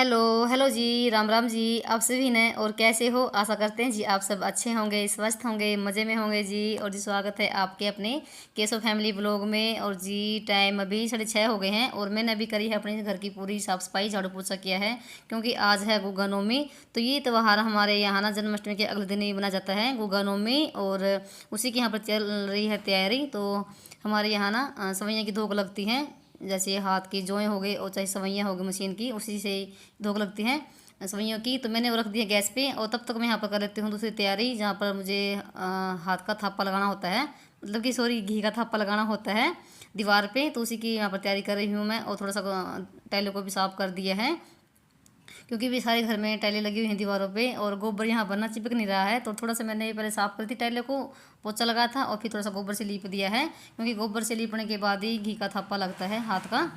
Hello hello जी, राम राम जी। आप सभी ने और कैसे हो? आशा करते हैं जी आप सब अच्छे होंगे, स्वस्थ होंगे, मज़े में होंगे जी। और जी स्वागत है आपके अपने केसो फैमिली ब्लॉग में। और जी टाइम अभी 6:30 हो गए हैं और मैंने अभी करी है अपने घर की पूरी साफ़ सफाई, झाड़ू पोछा किया है क्योंकि आज है गुगा नवमी। तो ये त्यौहार हमारे यहाँ ना जन्माष्टमी के अगले दिन ही मनाया जाता है गुगा नवमी, और उसी की यहाँ पर चल रही है तैयारी। तो हमारे यहाँ ना सवैया की धोख लगती हैं, जैसे हाथ की जोएं हो गई और चाहे सवैयाँ हो गई मशीन की, उसी से धोख लगती हैं सवैयों की। तो मैंने वो रख दिया गैस पे, और तब तक मैं यहाँ पर कर लेती हूँ दूसरी तैयारी, जहाँ पर मुझे हाथ का थापा लगाना होता है, मतलब कि सॉरी घी का थापा लगाना होता है दीवार पे। तो उसी की यहाँ पर तैयारी कर रही हूँ मैं। और थोड़ा सा टाइलों को भी साफ़ कर दिया है क्योंकि भी सारे घर में टाइलें लगी हुई हैं दीवारों पे, और गोबर यहाँ पर ना चिपक नहीं रहा है। तो थोड़ा सा मैंने पहले साफ़ करी थी टाइलों को, पोछा लगाया था और फिर थोड़ा सा गोबर से लीप दिया है, क्योंकि गोबर से लीपने के बाद ही घी का थप्पा लगता है हाथ का।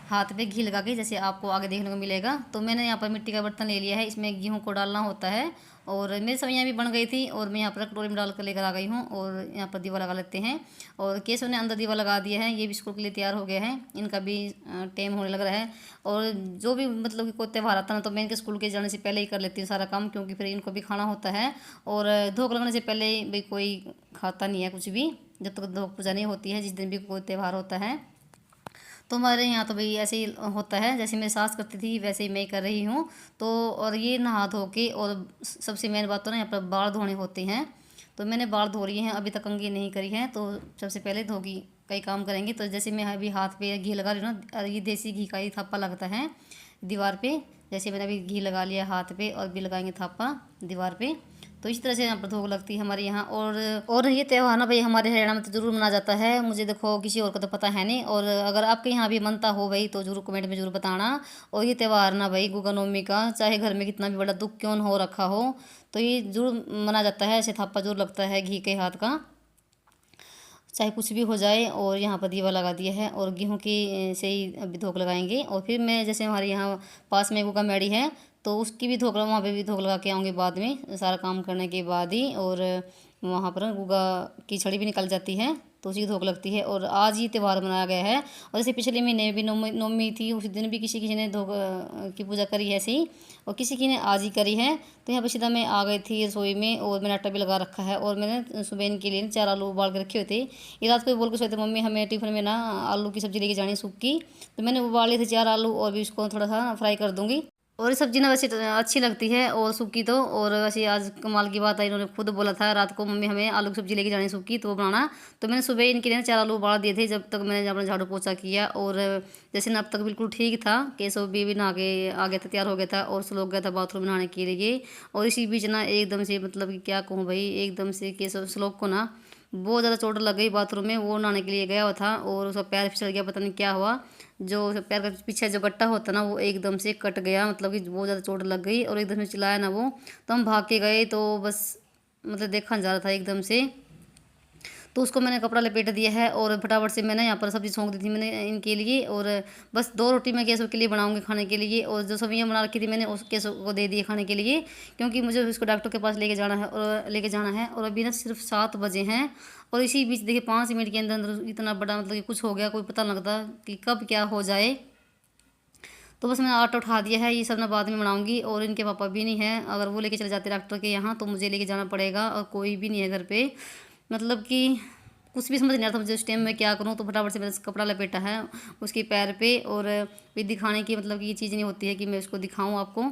हाथ पे घी लगा के, जैसे आपको आगे देखने को मिलेगा। तो मैंने यहाँ पर मिट्टी का बर्तन ले लिया है, इसमें गेहूँ को डालना होता है। और मेरी सवैयाँ भी बन गई थी और मैं यहाँ पर कटोरी में डाल कर लेकर आ गई हूँ। और यहाँ पर दीवा लगा लेते हैं। और केशव ने अंदर दीवा लगा दिया है, ये भी स्कूल के लिए तैयार हो गया है, इनका भी टाइम होने लग रहा है। और जो भी मतलब कि कोई त्यौहार आता है ना, तो मैं इनके स्कूल के जाने से पहले ही कर लेती हूँ सारा काम, क्योंकि फिर इनको भी खाना होता है। और धोख लगने से पहले भाई कोई खाता नहीं है कुछ भी, जब तक धोख पूजा नहीं होती है, जिस दिन भी कोई त्यौहार होता है। तो हमारे यहाँ तो भाई ऐसे ही होता है, जैसे मेरी सास करती थी वैसे ही मैं कर रही हूँ। तो और ये नहा धो के, और सबसे मेन बात तो ना यहाँ पर बाल धोने होते हैं। तो मैंने बाल धो लिए हैं, अभी तक कंघी नहीं करी है। तो सबसे पहले धोगी कई काम करेंगे। तो जैसे मैं अभी हाथ पे घी लगा रही हूँ ना, ये देसी घी का ही थापा लगता है दीवार पे। जैसे मैंने अभी घी लगा लिया हाथ पे, और भी लगाएंगे थापा दीवार पे। तो इस तरह से यहाँ पर धूप लगती है हमारे यहाँ। और ये त्यौहार ना भाई हमारे हरियाणा में तो जरूर मनाया जाता है, मुझे देखो किसी और को तो पता है नहीं। और अगर आपके यहाँ भी मनता हो भाई तो जरूर कमेंट में जरूर बताना। और ये त्यौहार ना भाई गुगा नवमी का, चाहे घर में कितना भी बड़ा दुख क्यों न हो रखा हो, तो ये जरूर मनाया जाता है। ऐसे थापा जरूर लगता है घी के हाथ का, चाहे कुछ भी हो जाए। और यहाँ पर दीवा लगा दिया है, और गेहूँ की से ही अभी धोख लगाएंगे। और फिर मैं जैसे हमारे यहाँ पास में गुगा मेड़ी है, तो उसकी भी धोख, वहाँ पे भी धोख लगा के आऊँगी बाद में, सारा काम करने के बाद ही। और वहाँ पर गुगा की छड़ी भी निकल जाती है, तो उसी की धोख लगती है। और आज ही त्यौहार मनाया गया है। और जैसे पिछले महीने भी नवमी थी, उस दिन भी किसी किसी ने धोख की पूजा करी है ऐसे ही, और किसी की ने आज ही करी है। तो यहाँ पर सीधा मैं आ गई थी रसोई में, और मैंने आटा भी लगा रखा है। और मैंने सुबह इनके लिए 4 आलू उबाल के रखे हुए थे। ये रात को बोल के सोए थे मम्मी हमें टिफिन में ना आलू की सब्ज़ी लेके जानी सूखी। तो मैंने उबाल लिए थे 4 आलू, और भी उसको थोड़ा सा फ्राई कर दूँगी। और ये सब्ज़ी ना वैसे तो अच्छी लगती है और सूखी तो। और वैसे आज कमाल की बात है, इन्होंने खुद बोला था रात को मम्मी हमें आलू की सब्ज़ी लेके जानी सूखी, तो वो बनाना। तो मैंने सुबह इनके लिए 4 आलू उबाल दिए थे, जब तक मैंने अपना झाड़ू पोछा किया। और जैसे ना अब तक बिल्कुल ठीक था, केशव भी नहा के आ गया था, तैयार हो गया था, और श्लोक गया था बाथरूम नहाने के लिए। और इसी बीच ना एकदम से, मतलब कि क्या कहूँ भाई, एकदम से केशव श्लोक को ना बहुत ज़्यादा चोट लग गई बाथरूम में। वो नहाने के लिए गया हुआ था और उसका पैर फिसल गया, पता नहीं क्या हुआ। जो पैर का पीछे जो गट्टा होता ना, वो एकदम से कट गया, मतलब कि बहुत ज़्यादा चोट लग गई। और एकदम से चिल्लाया ना वो, तो हम भाग के गए। तो बस मतलब देखा जा रहा था एकदम से। तो उसको मैंने कपड़ा लपेट दिया है, और फटाफट से मैंने यहाँ पर सब्ज़ी छोंक दी थी मैंने इनके लिए। और बस 2 रोटी मैं केशव के लिए बनाऊंगी खाने के लिए, और जो सब्जियाँ बना रखी थी मैंने उस केशव को दे दिए खाने के लिए, क्योंकि मुझे उसको डॉक्टर के पास लेके जाना है। और अभी ना सिर्फ 7 बजे हैं। और इसी बीच देखिए 5 मिनट के अंदर अंदर इतना बड़ा, मतलब कि कुछ हो गया, कोई पता नहीं लगता कि कब क्या हो जाए। तो बस मैंने आटा उठा दिया है, ये सब ना बाद में बनाऊंगी। और इनके पापा भी नहीं है, अगर वो लेके चले जाते डॉक्टर के यहाँ तो मुझे लेके जाना पड़ेगा, और कोई भी नहीं है घर पे। मतलब कि कुछ भी समझ नहीं आ रहा था मुझे उस टाइम में क्या करूँ। तो फटाफट से मैंने कपड़ा लपेटा है उसके पैर पे। और भी दिखाने की, मतलब कि ये चीज़ नहीं होती है कि मैं उसको दिखाऊँ आपको।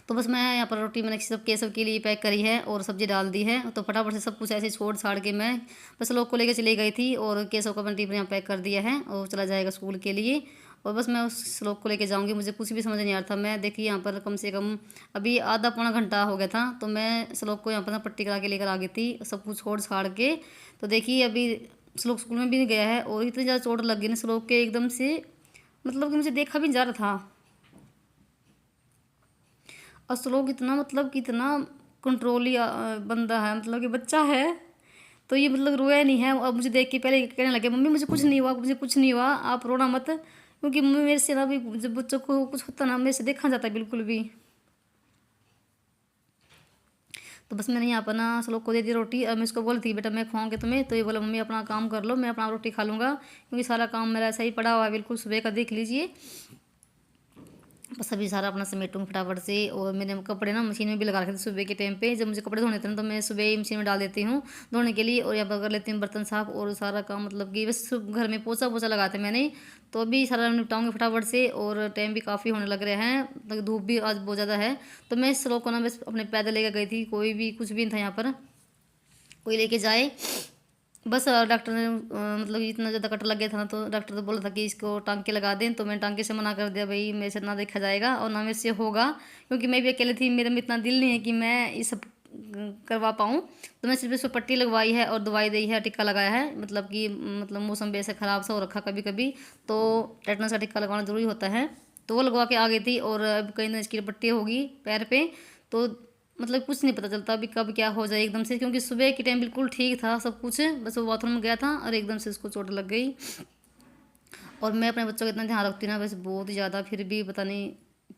तो बस मैं यहाँ पर रोटी मैंने सब केशव के लिए पैक करी है, और सब्जी डाल दी है। तो फटाफट से सब कुछ ऐसे छोड़ छाड़ के मैं बस लोग को लेकर चली गई थी। और केशव का मैंने टिफिन यहाँ पैक कर दिया है, और चला जाएगा स्कूल के लिए। और बस मैं उस श्लोक को लेके जाऊंगी। मुझे कुछ भी समझ नहीं आ रहा था। मैं देखिए यहाँ पर कम से कम अभी आधा पौना घंटा हो गया था, तो मैं श्लोक को यहाँ पर ना पट्टी करा के लेकर आ गई थी, सब कुछ छोड़ छाड़ के। तो देखिए अभी श्लोक स्कूल में भी नहीं गया है, और इतनी ज़्यादा चोट लग गई ना श्लोक के एकदम से, मतलब कि मुझे देखा भी नहीं जा रहा था। और श्लोक इतना, मतलब कि इतना कंट्रोली बंदा है, मतलब कि बच्चा है। तो ये मतलब रोया नहीं है। अब मुझे देख के पहले कहने लगे मम्मी मुझे कुछ नहीं हुआ, मुझे कुछ नहीं हुआ, आप रोना मत। क्योंकि मम्मी मेरे से ना भी, जब बच्चों को कुछ होता ना, मेरे से देखा जाता है बिल्कुल भी। तो बस मैंने यहाँ पर ना श्लोक को दे दी रोटी। अब मैं इसको बोली थी बेटा मैं खुआऊँगी तुम्हें, तो ये बोला मम्मी अपना काम कर लो, मैं अपना रोटी खा लूँगा, क्योंकि सारा काम मेरा ऐसा ही पड़ा हुआ है बिल्कुल सुबह का, देख लीजिए। बस अभी सारा अपना समेटूँ फटाफट से। और मैंने कपड़े ना मशीन में भी लगा रखे थे सुबह के टाइम पे। जब मुझे कपड़े धोने थे ना तो मैं सुबह ही मशीन में डाल देती हूँ धोने के लिए, और यहाँ पर कर लेती हूँ बर्तन साफ और सारा काम, मतलब कि बस घर में पोछा पोछा लगाते मैंने। तो अभी सारा निपटाऊंगी फटाफट से, और टाइम भी काफ़ी होने लग रहा है, मतलब धूप भी आज बहुत ज़्यादा है। तो मैं इस लोग को ना बस अपने पैदल लेकर गई थी, कोई भी कुछ भी नहीं था यहाँ पर कोई लेके जाए। बस डॉक्टर ने मतलब इतना ज़्यादा कट लग गया था ना, तो डॉक्टर तो बोला था कि इसको टांके लगा दें। तो मैंने टांके से मना कर दिया, भाई मेरे से ना देखा जाएगा और ना मेरे से होगा, क्योंकि मैं भी अकेले थी, मेरे में इतना दिल नहीं है कि मैं ये सब करवा पाऊँ। तो मैं सिर्फ इसको पट्टी लगवाई है और दवाई दी है, टिक्का लगाया है, मतलब कि मतलब मौसम भी ऐसे ख़राब सा हो रखा कभी कभी, तो टेटनस का टिक्का लगवाना ज़रूरी होता है। तो वो लगवा के आ गई थी, और अब कहीं ना इसकी पट्टी होगी पैर पे। तो मतलब कुछ नहीं पता चलता अभी कब क्या हो जाए एकदम से, क्योंकि सुबह के टाइम बिल्कुल ठीक था सब कुछ, बस वो बाथरूम में गया था और एकदम से उसको चोट लग गई। और मैं अपने बच्चों का इतना ध्यान रखती हूँ ना, बस बहुत ही ज़्यादा, फिर भी पता नहीं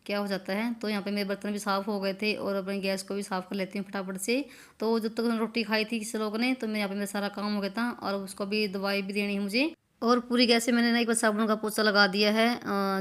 क्या हो जाता है। तो यहाँ पे मेरे बर्तन भी साफ़ हो गए थे, और अपनी गैस को भी साफ़ कर लेती हूँ फटाफट से। तो जब तक उन्होंने रोटी खाई थी किसी लोगों ने, तो मैं यहाँ पे मेरा सारा काम हो गया था, और उसको भी दवाई भी देनी है मुझे। और पूरी गैस से मैंने ना एक बार साबुन का पोछा लगा दिया है,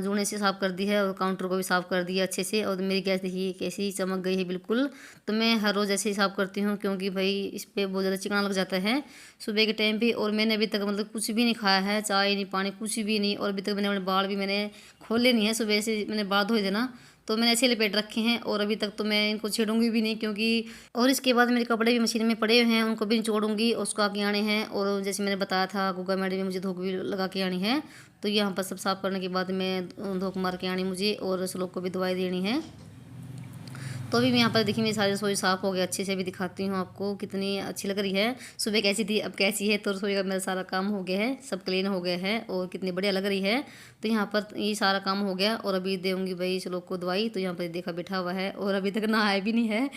जूने से साफ़ कर दी है, और काउंटर को भी साफ़ कर दिया अच्छे से। और मेरी गैस देखिए कैसी चमक गई है बिल्कुल। तो मैं हर रोज़ ऐसे ही साफ़ करती हूँ, क्योंकि भाई इस पर बहुत ज़्यादा चिकना लग जाता है सुबह के टाइम पे। और मैंने अभी तक मतलब कुछ भी नहीं खाया है, चाय नहीं पानी कुछ भी नहीं, और अभी तक मैंने अपने बाल भी मैंने खोले नहीं है, सुबह से मैंने बाल धोए देना, तो मैंने ऐसे लपेट रखे हैं। और अभी तक तो मैं इनको छेड़ूंगी भी नहीं, क्योंकि और इसके बाद मेरे कपड़े भी मशीन में पड़े हुए हैं, उनको भी निचोड़ूंगी और उसको आके आने हैं। और जैसे मैंने बताया था गुग्गा मैडी में मुझे धोख भी लगा के आनी है, तो यहाँ पर सब साफ करने के बाद मैं धोख मार के आनी मुझे, और श्लोक को भी दवाई देनी है। तो अभी मैं यहाँ पर देखिए मेरी सारी रसोई साफ़ हो गया अच्छे से, भी दिखाती हूँ आपको कितनी अच्छी लग रही है। सुबह कैसी थी अब कैसी है, तो रसोई का मेरा सारा काम हो गया है, सब क्लीन हो गया है, और कितनी बढ़िया लग रही है। तो यहाँ पर ये सारा काम हो गया, और अभी दूँगी भाई श्लोक को दवाई। तो यहाँ पर देखा बैठा हुआ है, और अभी तक नहाया भी नहीं है,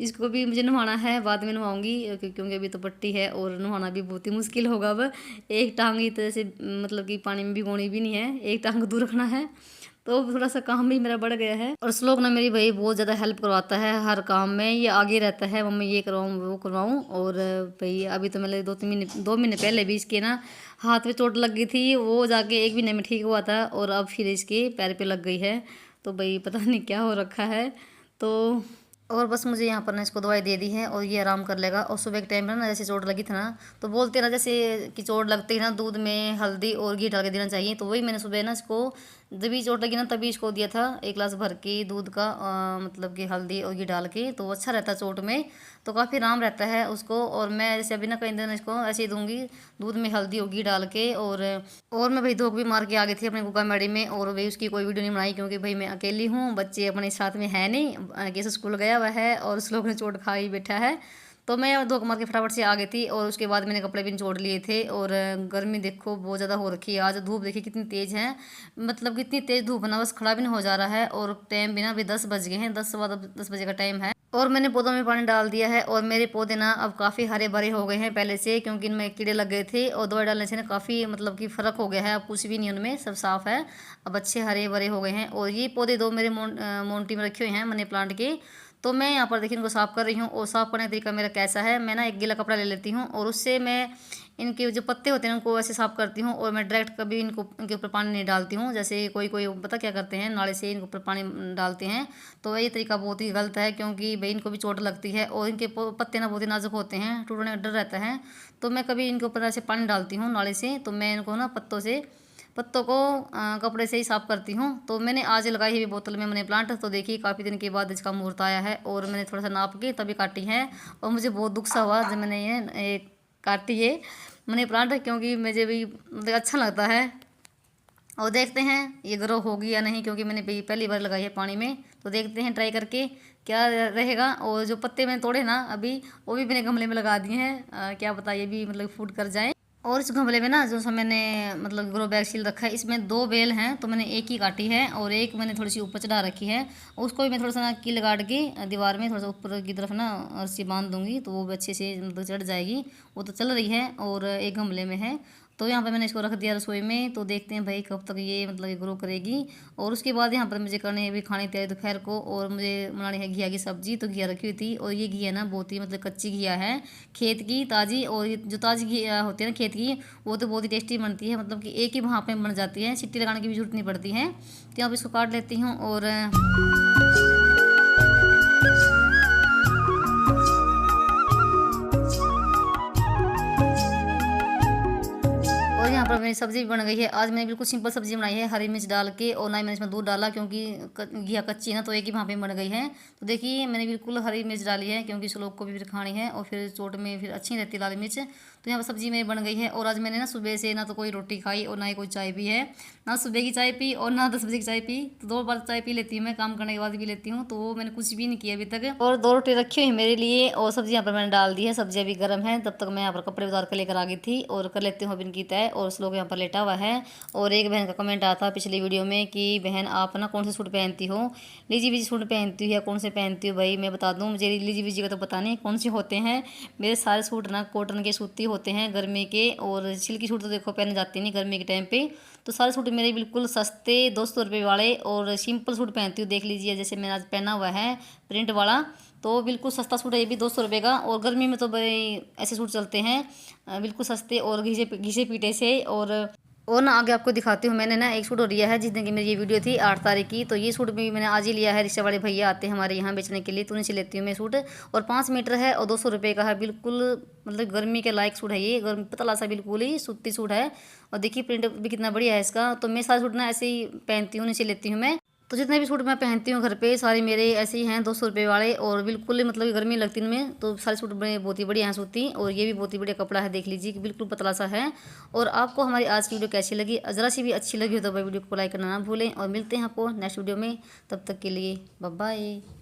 इसको भी मुझे नहाना है, बाद में नहाऊंगी, क्योंकि अभी तो पट्टी है और नहाना भी बहुत ही मुश्किल होगा। अब एक टांग ही तरह से मतलब कि पानी में भिगोनी भी नहीं है, एक टांग दूर रखना है, तो थोड़ा सा काम भी मेरा बढ़ गया है। और श्लोक ना मेरी भाई बहुत ज़्यादा हेल्प करवाता है हर काम में, ये आगे रहता है मम्मी ये करवाऊँ वो करवाऊँ। और भाई अभी तो मतलब 2 महीने पहले भी इसके ना हाथ में चोट लग गई थी, वो जाके 1 महीने में ठीक हुआ था, और अब फिर इसके पैर पे लग गई है। तो भाई पता नहीं क्या हो रखा है। तो और बस मुझे यहाँ पर ना इसको दवाई दे दी है, और ये आराम कर लेगा। और सुबह के टाइम पर ना जैसे चोट लगी थी ना, तो बोलते ना जैसे कि चोट लगती है ना दूध में हल्दी और घी डाल के देना चाहिए, तो वही मैंने सुबह ना इसको जब भी चोट लगी ना तभी इसको दिया था 1 गिलास भर के दूध का, मतलब कि हल्दी और घी डाल के, तो वो अच्छा रहता है चोट में, तो काफ़ी आराम रहता है उसको। और मैं जैसे अभी ना कई दिन इसको ऐसे ही दूंगी दूध में हल्दी और घी डाल के। और मैं भाई धोख भी मार के आ गई थी अपने गुग्गा मैडी में, और भाई उसकी कोई वीडियो नहीं बनाई, क्योंकि भाई मैं अकेली हूँ, बच्चे अपने साथ में है नहीं, कैसे स्कूल गया हुआ है, और उस लोग ने चोट खाई बैठा है। तो मैं धोख मार के फटाफट से आ गई थी, और उसके बाद मैंने कपड़े भी निचोड़ लिए थे। और गर्मी देखो बहुत ज़्यादा हो रखी है, आज धूप देखिए कितनी तेज़ है, मतलब कितनी तेज़ धूप है ना, बस खड़ा भी नहीं हो जा रहा है। और टाइम भी ना अभी 10 बज गए हैं, 10 सवा 10 बजे का टाइम है। और मैंने पौधों में पानी डाल दिया है, और मेरे पौधे ना अब काफ़ी हरे भरे हो गए हैं पहले से, क्योंकि इनमें कीड़े लग गए थे, और दवाई डालने से ना काफ़ी मतलब कि फ़र्क हो गया है, अब कुछ भी नहीं उनमें, सब साफ़ है, अब अच्छे हरे भरे हो गए हैं। और ये पौधे 2 मेरे मोन्टी में रखे हुए हैं मनी प्लांट के। तो मैं यहाँ पर देखिए इनको साफ़ कर रही हूँ, और साफ़ करने का तरीका मेरा कैसा है, मैं ना एक गीला कपड़ा ले लेती हूँ, और उससे मैं इनके जो पत्ते होते हैं उनको ऐसे साफ़ करती हूँ। और मैं डायरेक्ट कभी इनके ऊपर पानी नहीं डालती हूँ, जैसे कोई कोई पता क्या करते हैं नाले से इनके ऊपर पानी डालते हैं, तो ये तरीका बहुत ही गलत है, क्योंकि भाई इनको भी चोट लगती है, और इनके पत्ते ना बहुत ही नाजुक होते हैं, टूटने का डर रहता है। तो मैं कभी इनके ऊपर ऐसे पानी डालती हूँ नाले से, तो मैं इनको ना पत्तों को कपड़े से ही साफ़ करती हूँ। तो मैंने आज लगाई है बोतल में मनी प्लांट, तो देखिए काफ़ी दिन के बाद इसका मुहूर्त आया है, और मैंने थोड़ा सा नाप के तभी काटी है। और मुझे बहुत दुख सा हुआ जब मैंने ये काटी है मनी प्लांट, क्योंकि मुझे भी मतलब अच्छा लगता है। और देखते हैं ये ग्रो होगी या नहीं, क्योंकि मैंने भी पहली बार लगाई है पानी में, तो देखते हैं ट्राई करके क्या रहेगा। और जो पत्ते मैंने तोड़े ना अभी, वो भी मैंने गमले में लगा दिए हैं, क्या पता ये भी मतलब फूट कर जाए। और इस गमले में ना जो सा मैंने मतलब ग्रो बैग सील रखा है, इसमें 2 बेल हैं, तो मैंने एक ही काटी है, और एक मैंने थोड़ी सी ऊपर चढ़ा रखी है। उसको भी मैं थोड़ा सा ना कील गाड़ के दीवार में थोड़ा सा ऊपर की तरफ ना रस्सी बांध दूंगी, तो वो भी अच्छे से मतलब चढ़ जाएगी। वो तो चल रही है, और एक गमले में है, तो यहाँ पर मैंने इसको रख दिया रसोई में। तो देखते हैं भाई कब तक ये मतलब ग्रो करेगी। और उसके बाद यहाँ पर मुझे करनी है अभी खाने तैयारी दोपहर को, और मुझे बनानी है घिया की सब्जी। तो घिया रखी हुई थी, और ये घिया ना बहुत ही मतलब कच्ची घिया है, खेत की ताज़ी। और ये जो ताज़ी घिया होती है ना खेत की, वो तो बहुत ही टेस्टी बनती है, मतलब कि एक ही भाप में बन जाती है, सीटी लगाने की भी जरूरत नहीं पड़ती है। तो यहाँ पर इसको काट लेती हूँ। और यहाँ पर मेरी सब्ज़ी भी बन गई है। आज मैंने बिल्कुल सिंपल सब्ज़ी बनाई है, हरी मिर्च डाल के, और ना ही मैंने इसमें दूध डाला, क्योंकि घिया कच्ची है ना, तो एक ही भाप में बन गई है। तो देखिए मैंने बिल्कुल हरी मिर्च डाली है, क्योंकि इस लोग को भी फिर खानी है, और फिर चोट में फिर अच्छी रहती है लाल मिर्च। तो यहाँ पर सब्ज़ी मेरी बन गई है। और आज मैंने ना सुबह से ना तो कोई रोटी खाई, और ना ही कोई चाय पी है, ना सुबह की चाय पी और ना 10 बजे की चाय पी। तो 2 बार चाय पी लेती हूँ मैं, काम करने के बाद भी लेती हूँ। तो मैंने कुछ भी नहीं किया अभी तक। और 2 रोटी रखी हुई है मेरे लिए, और सब्ज़ी यहाँ पर मैंने डाल दी है। सब्ज़ी अभी गर्म है, तब तक मैं यहाँ पर कपड़े उतार कर लेकर आ गई थी, और कर लेती हूँ अब इनकी तय। और उस लोग यहाँ पर लेटा हुआ है। और एक बहन का कमेंट आया था पिछली वीडियो में कि बहन आप ना कौन से सूट पहनती हो, लीजी बीजी सूट पहनती हो या कौन से पहनती हो। भाई मैं बता दूं, मुझे लीजी बीजी का तो पता नहीं कौन से होते हैं। मेरे सारे सूट ना कॉटन के सूती होते हैं गर्मी के, और सिल्की सूट तो देखो पहने जाते नहीं गर्मी के टाइम पे। तो सारे सूट मेरे बिल्कुल सस्ते 200 रुपये वाले, और सिंपल सूट पहनती हूँ। देख लीजिए जैसे मैंने आज पहना हुआ है प्रिंट वाला, तो बिल्कुल सस्ता सूट है ये भी 200 रुपये का। और गर्मी में तो भाई ऐसे सूट चलते हैं बिल्कुल सस्ते और घिसे पीटे से। और ना आगे आपको दिखाती हूँ, मैंने ना एक सूट और लिया है जिस दिन की मेरी ये वीडियो थी 8 तारीख की। तो ये सूट भी मैंने आज ही लिया है, रिक्शा वाले भैया आते हैं हमारे यहाँ बेचने के लिए, तो उन्हीं से लेती हूँ मैं सूट। और 5 मीटर है, और 200 रुपये का है। बिल्कुल मतलब गर्मी के लायक सूट है ये, गर्म पतला सा बिल्कुल ही सूती सूट है। और देखिए प्रिंट भी कितना बढ़िया है इसका। तो मैं सारे सूट ना ऐसे ही पहनती हूँ, नीचे लेती हूँ मैं। तो जितने भी सूट मैं पहनती हूँ घर पे सारे मेरे ऐसे ही हैं 200 रुपये वाले, और बिल्कुल मतलब गर्मी लगती है इनमें। तो सारे सूट बड़े बहुत ही बढ़िया हैं सूती, और ये भी बहुत ही बढ़िया कपड़ा है, देख लीजिए कि बिल्कुल पतला सा है। और आपको हमारी आज की वीडियो कैसी लगी, ज़रा सी भी अच्छी लगी हो तो भाई वीडियो को लाइक करना ना भूलें, और मिलते हैं आपको नेक्स्ट वीडियो में। तब तक के लिए बाय बाय।